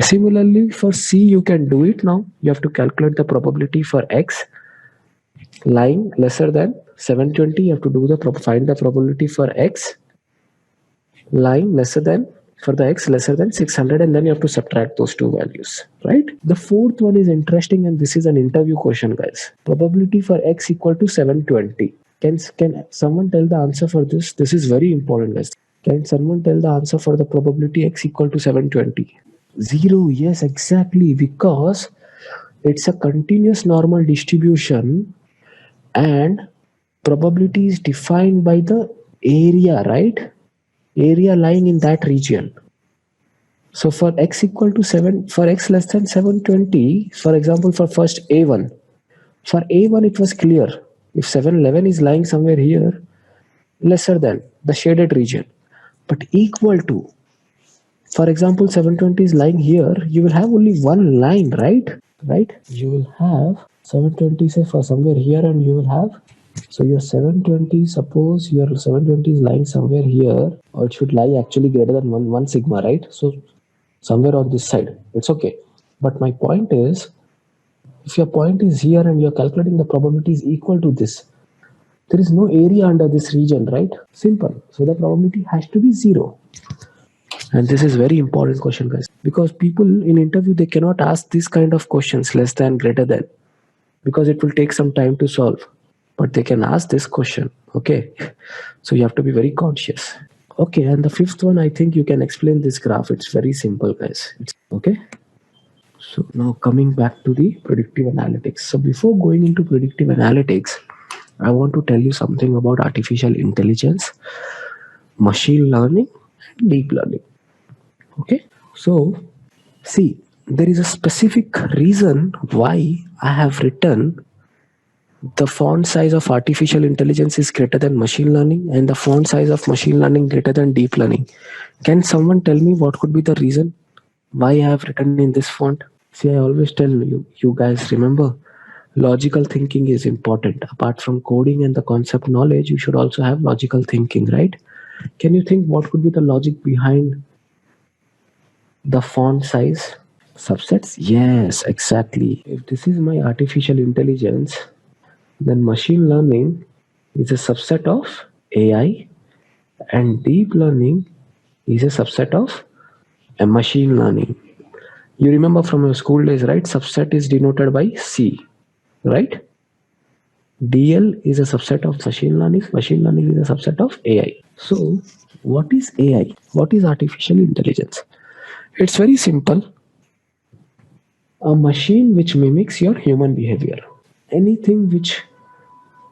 Similarly, for C, you can do it now. You have to calculate the probability for X lying lesser than 720. You have to do find the probability for X lying lesser than, for the X lesser than 600, and then you have to subtract those two values, right? The fourth one is interesting, and this is an interview question, guys. Probability for X equal to 720. Can someone tell the answer for this? This is very important, guys. Can someone tell the answer for the probability X equal to 720? 0. Yes, exactly, because it's a continuous normal distribution and probability is defined by the area, right? Area lying in that region. So for X equal to 7, for X less than 720, for example, for first A1, for A1 it was clear. If 711 is lying somewhere here, lesser than the shaded region, but equal to, for example, 720 is lying here, you will have only one line, right? You will have 720 say for somewhere here, and you will have, so your 720, suppose your 720 is lying somewhere here, or it should lie actually greater than 1 sigma, right? So somewhere on this side, it's okay. But my point is, if your point is here and you're calculating the probability is equal to this, there is no area under this region, right? Simple. So the probability has to be 0. And this is very important question, guys, because people in interview, they cannot ask this kind of questions, less than, greater than, because it will take some time to solve. But they can ask this question, okay? So you have to be very conscious. Okay, and the fifth one, I think you can explain this graph. It's very simple, guys. Okay. So now coming back to the predictive analytics. So before going into predictive analytics, I want to tell you something about artificial intelligence, machine learning, and deep learning. Okay. So see, there is a specific reason why I have written the font size of artificial intelligence is greater than machine learning and the font size of machine learning greater than deep learning. Can someone tell me what could be the reason why I have written in this font? See, I always tell you guys, remember, logical thinking is important. Apart from coding and the concept knowledge, you should also have logical thinking, right? Can you think what could be the logic behind the font size? Subsets? Yes, exactly. If this is my artificial intelligence, then machine learning is a subset of AI and deep learning is a subset of a machine learning. You remember from your school days, right? Subset is denoted by C, right? DL is a subset of machine learning. Machine learning is a subset of AI. So what is AI? What is artificial intelligence? It's very simple. A machine which mimics your human behavior. Anything which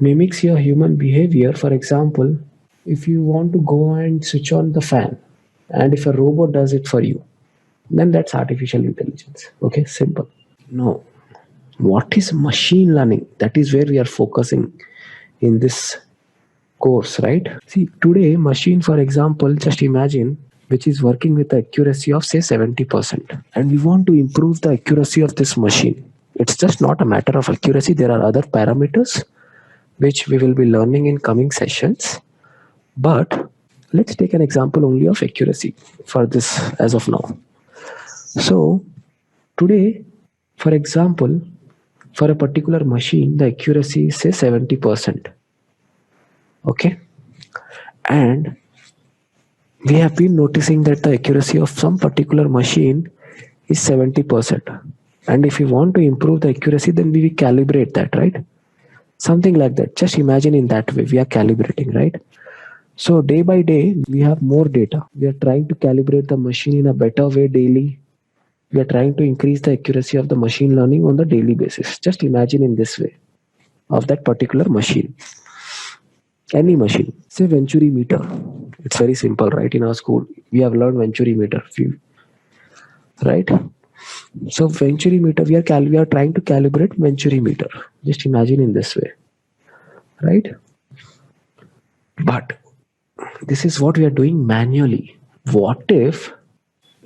mimics your human behavior, for example, if you want to go and switch on the fan, and if a robot does it for you, then that's artificial intelligence. Okay, simple. No. What is machine learning? That is where we are focusing in this course, right? See, today, machine, for example, just imagine, which is working with the accuracy of say 70%, and we want to improve the accuracy of this machine. It's just not a matter of accuracy. There are other parameters which we will be learning in coming sessions. But let's take an example only of accuracy for this as of now. So today, for example, for a particular machine, the accuracy is say 70%. Okay. And we have been noticing that the accuracy of some particular machine is 70%. And if we want to improve the accuracy, then we will calibrate that, right? Something like that. Just imagine in that way, we are calibrating, right? So day by day, we have more data. We are trying to calibrate the machine in a better way daily. We are trying to increase the accuracy of the machine learning on the daily basis. Just imagine in this way of that particular machine. Any machine, say Venturi meter. It's very simple, right? In our school, we have learned Venturi meter, right? So Venturi meter, we are trying to calibrate Venturi meter. Just imagine in this way, right? But this is what we are doing manually. What if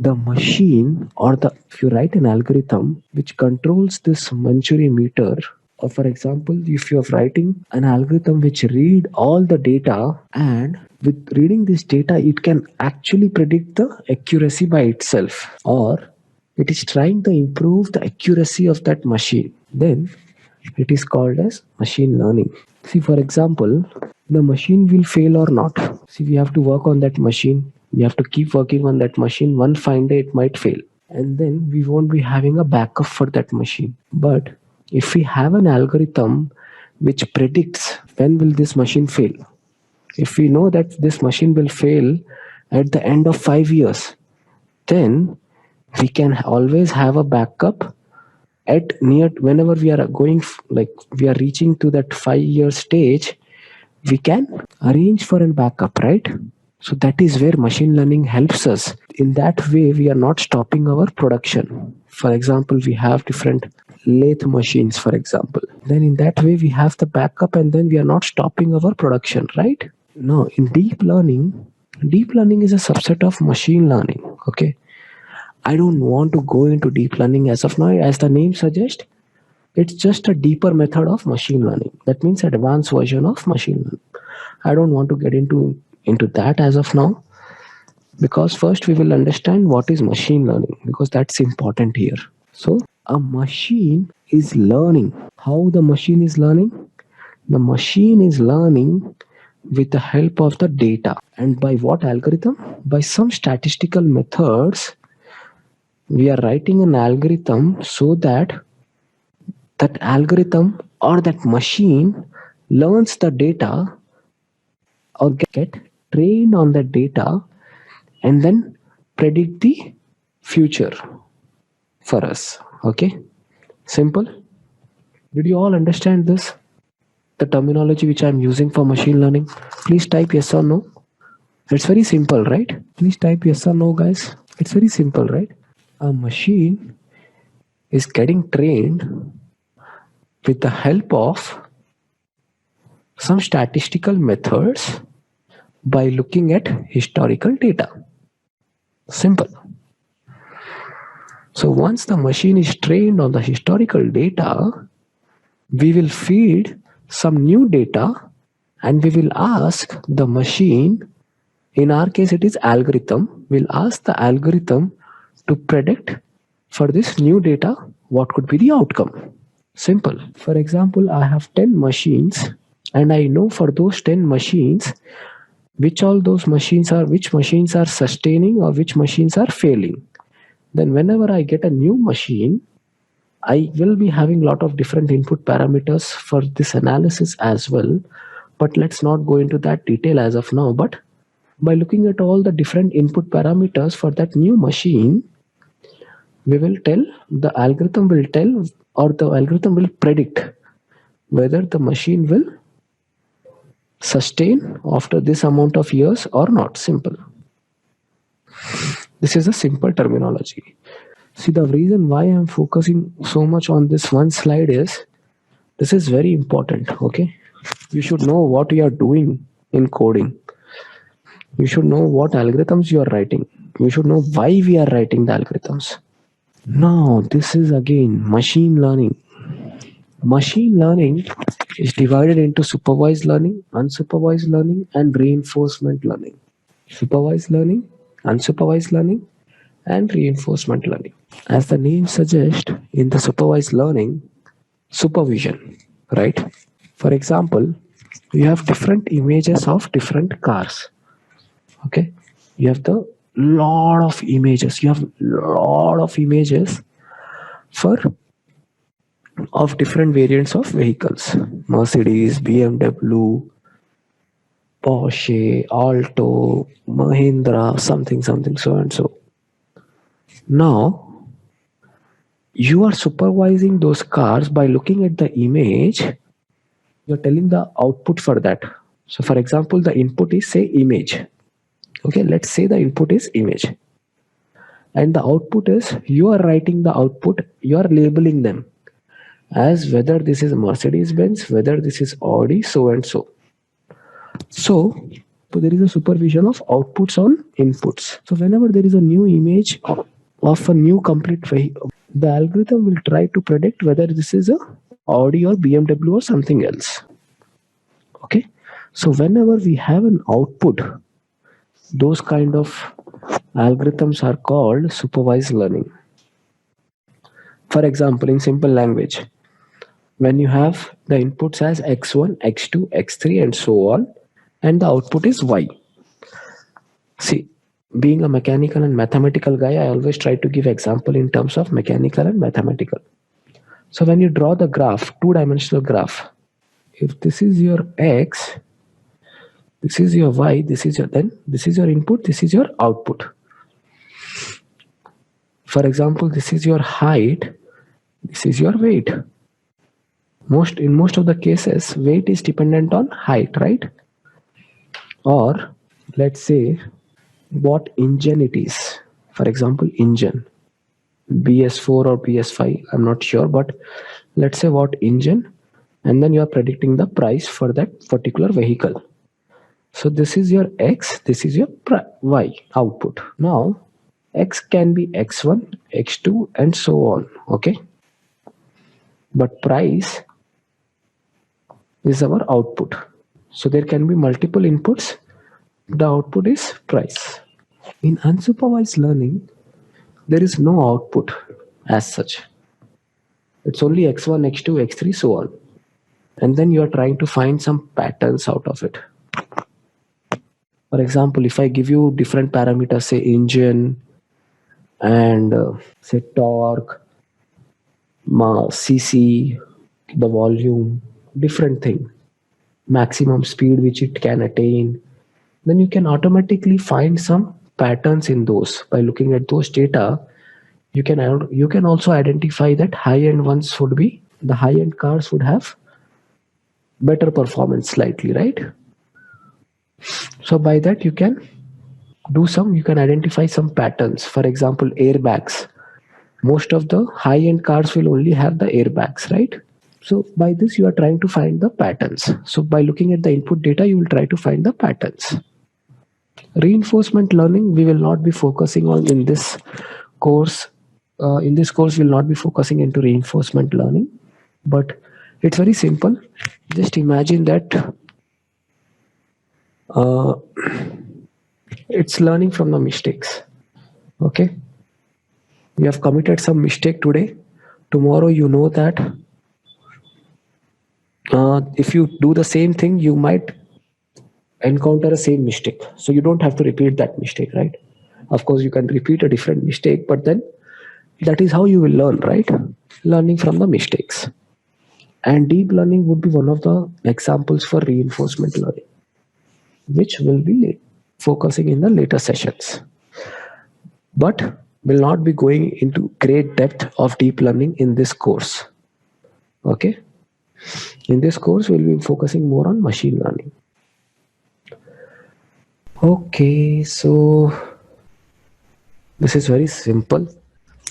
the machine if you write an algorithm which controls this Venturi meter, or for example, if you are writing an algorithm which read all the data, and with reading this data, it can actually predict the accuracy by itself, or It is trying to improve the accuracy of that machine. Then it is called as machine learning. See, for example, the machine will fail or not. See, we have to work on that machine. We have to keep working on that machine. One fine day it might fail. And then we won't be having a backup for that machine. But if we have an algorithm which predicts when will this machine fail, if we know that this machine will fail at the end of 5 years, then we can always have a backup at near whenever we are going, like we are reaching to that 5 year stage, we can arrange for a backup, right? So that is where machine learning helps us. In that way, we are not stopping our production. For example, we have different lathe machines, for example. Then in that way, we have the backup and then we are not stopping our production, right? Now, in deep learning is a subset of machine learning, okay? I don't want to go into deep learning as of now. As the name suggests, it's just a deeper method of machine learning. That means advanced version of machine learning. I don't want to get into that as of now, because first we will understand what is machine learning, because that's important here. So a machine is learning. How the machine is learning? The machine is learning with the help of the data. And by what algorithm? By some statistical methods. We are writing an algorithm so that that algorithm or that machine learns the data or get trained on the data and then predict the future for us. Okay, simple. Did you all understand this? The terminology which I'm using for machine learning? Please type yes or no. It's very simple, right? Please type yes or no, guys. It's very simple, right? A machine is getting trained with the help of some statistical methods by looking at historical data. Simple. So once the machine is trained on the historical data, we will feed some new data and we will ask the machine, in our case it is algorithm, we'll ask the algorithm to predict for this new data what could be the outcome. Simple. For example, I have 10 machines and I know for those 10 machines which machines are sustaining or which machines are failing. Then whenever I get a new machine, I will be having a lot of different input parameters for this analysis as well. But let's not go into that detail as of now. But by looking at all the different input parameters for that new machine, the algorithm will predict whether the machine will sustain after this amount of years or not. Simple. This is a simple terminology. See, the reason why I'm focusing so much on this one slide is this is very important. Okay, you should know what you are doing in coding. You should know what algorithms you are writing. You should know why we are writing the algorithms. Now, this is again machine learning. Machine learning is divided into supervised learning, unsupervised learning, and reinforcement learning. Supervised learning, unsupervised learning, and reinforcement learning. As the name suggests, in the supervised learning, supervision, right? For example, you have different images of different cars. Okay, you have the lot of images. You have lot of images for of different variants of vehicles: Mercedes, BMW, Porsche, Alto, Mahindra, something, so and so. Now, you are supervising those cars by looking at the image. You're telling the output for that. So, for example, the input is, say, image. Okay, let's say the input is image. And the output is, you are writing the output, you are labeling them as whether this is Mercedes-Benz, whether this is Audi, so and so. So there is a supervision of outputs on inputs. So whenever there is a new image of a new complete vehicle, the algorithm will try to predict whether this is a Audi or BMW or something else. Okay. So whenever we have an output, those kind of algorithms are called supervised learning. For example, in simple language, when you have the inputs as x1, x2, x3 and so on, and the output is y. See, being a mechanical and mathematical guy, I always try to give example in terms of mechanical and mathematical. So when you draw the graph, two-dimensional graph, if this is your x, this is your y, this is your input, this is your output. For example, this is your height, this is your weight. In most of the cases, weight is dependent on height, right? Or let's say what engine it is. For example, engine BS4 or BS5, I'm not sure, but let's say what engine, and then you are predicting the price for that particular vehicle. So this is your x, this is your y output. Now x can be x1, x2 and so on, okay? But price is our output. So there can be multiple inputs. The output is price. In unsupervised learning, there is no output as such. It's only x1, x2, x3, so on. And then you are trying to find some patterns out of it. For example, if I give you different parameters, say engine and say torque, cc, the volume, different thing, maximum speed which it can attain, then you can automatically find some patterns in those. By looking at those data, you can also identify that high-end ones would be, the high-end cars would have better performance slightly, right? So by that you can identify some patterns. For example, airbags. Most of the high-end cars will only have the airbags, right? So by this you are trying to find the patterns. So by looking at the input data, you will try to find the patterns. Reinforcement learning we will not be focusing on in this course. In this course we'll not be focusing into reinforcement learning, but it's very simple. Just imagine that it's learning from the mistakes. Okay, you have committed some mistake today. Tomorrow you know that if you do the same thing, you might encounter a same mistake. So you don't have to repeat that mistake, right? Of course, you can repeat a different mistake, but then that is how you will learn, right? Learning from the mistakes. And deep learning would be one of the examples for reinforcement learning, which will be focusing in the later sessions. But will not be going into great depth of deep learning in this course. Okay? In this course, we'll be focusing more on machine learning. Okay, so this is very simple.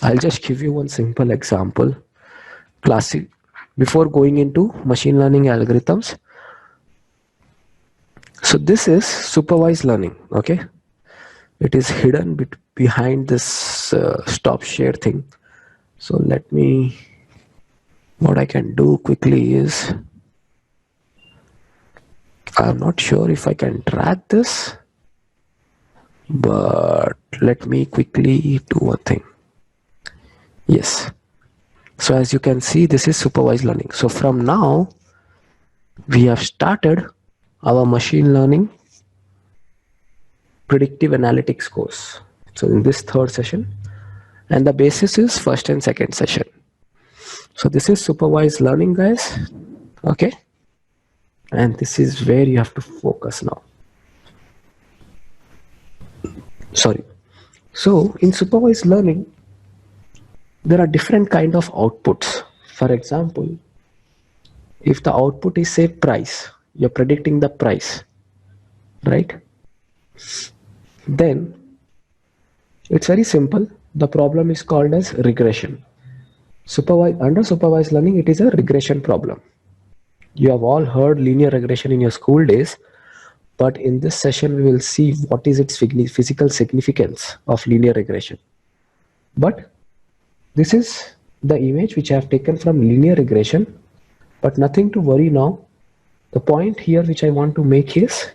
I'll just give you one simple example. Classic. Before going into machine learning algorithms. So this is supervised learning, okay? It is hidden behind this stop share thing. So what I can do quickly is, I'm not sure if I can drag this, but let me quickly do one thing. Yes. So as you can see, this is supervised learning. So from now, we have started our machine learning predictive analytics course. So in this third session, and the basis is first and second session. So this is supervised learning, guys. Okay. And this is where you have to focus now. Sorry. So in supervised learning, there are different kind of outputs. For example, if the output is say price, you're predicting the price, right? Then it's very simple. The problem is called as regression. Under supervised learning, it is a regression problem. You have all heard linear regression in your school days, but in this session, we will see what is its physical significance of linear regression. But this is the image which I have taken from linear regression, but nothing to worry now. The point here which I want to make is,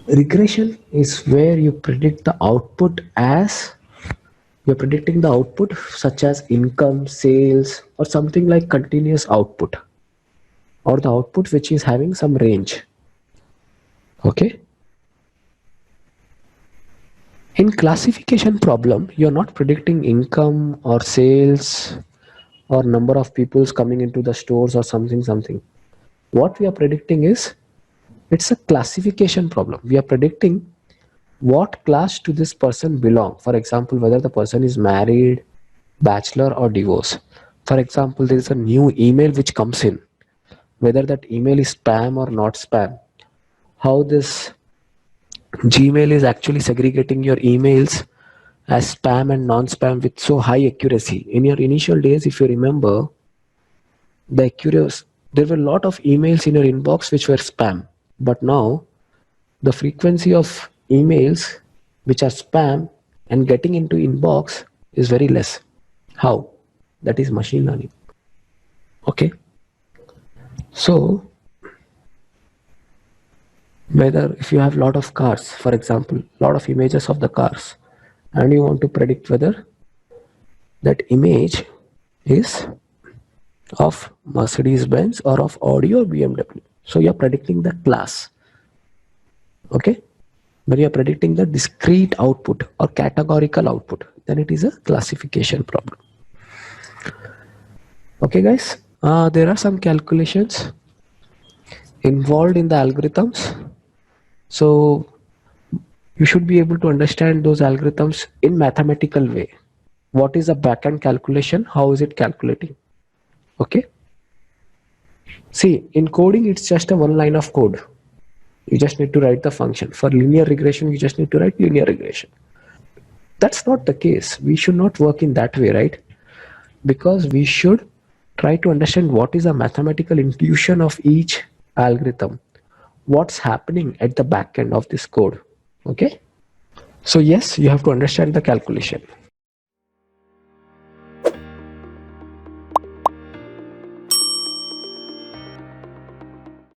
regression is where you predict the output as You're predicting the output such as income, sales, or something like continuous output, or the output which is having some range. Okay. In classification problem, you're not predicting income or sales or number of peoples coming into the stores or something. What we are predicting is, it's a classification problem. We are predicting what class to this person belong. For example, whether the person is married, bachelor, or divorced. For example, there is a new email which comes in, whether that email is spam or not spam. How this Gmail is actually segregating your emails as spam and non-spam with so high accuracy. In your initial days, if you remember, the accuracy, there were a lot of emails in your inbox which were spam. But now, the frequency of emails which are spam and getting into inbox is very less. How? That is machine learning. Okay. So, whether if you have a lot of cars, for example, a lot of images of the cars, and you want to predict whether that image is of Mercedes Benz or of Audi or BMW. So you're predicting the class. Okay. When you're predicting the discrete output or categorical output, then it is a classification problem. Okay, guys. There are some calculations involved in the algorithms. So you should be able to understand those algorithms in mathematical way. What is a backend calculation? How is it calculating? Okay. See, in coding, it's just a one line of code. You just need to write the function. For linear regression, you just need to write linear regression. That's not the case. We should not work in that way, right? Because we should try to understand what is the mathematical intuition of each algorithm. What's happening at the back end of this code. Okay. So yes, you have to understand the calculation.